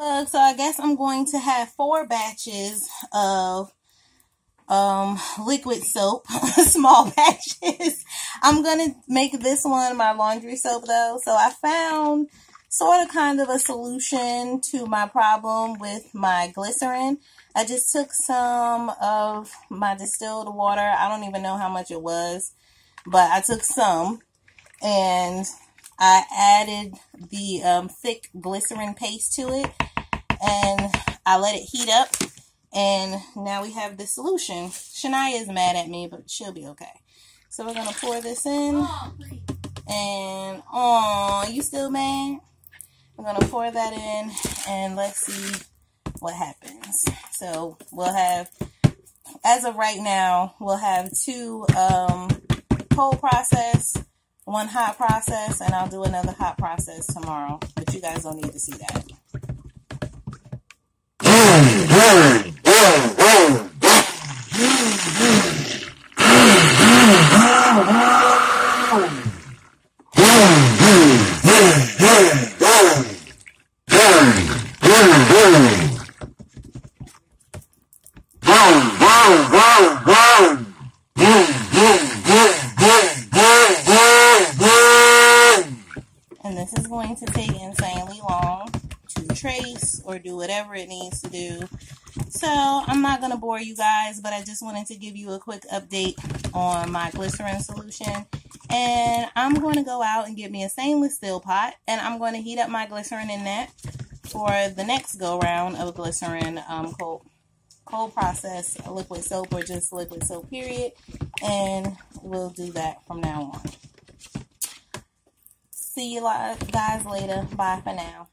So I guess I'm going to have 4 batches of liquid soap, small batches. I'm going to make this one my laundry soap though. So I found sort of kind of a solution to my problem with my glycerin. I just took some of my distilled water. I don't even know how much it was, but I took some and I added the thick glycerin paste to it and I let it heat up. And now we have the solution. Shania is mad at me, but she'll be okay. So we're going to pour this in. And, you still mad? We're going to pour that in and let's see what happens. So we'll have, as of right now, we'll have 2 cold process, 1 hot process, and I'll do another hot process tomorrow. But you guys don't need to see that. And this is going to take insanely long to trace or do whatever it needs to do. So I'm not going to bore you guys, but I just wanted to give you a quick update on my glycerin solution. And I'm going to go out and get me a stainless steel pot, and I'm going to heat up my glycerin in that for the next go round of glycerin cold process liquid soap, or just liquid soap period. And we'll do that from now on. See you guys later. Bye for now.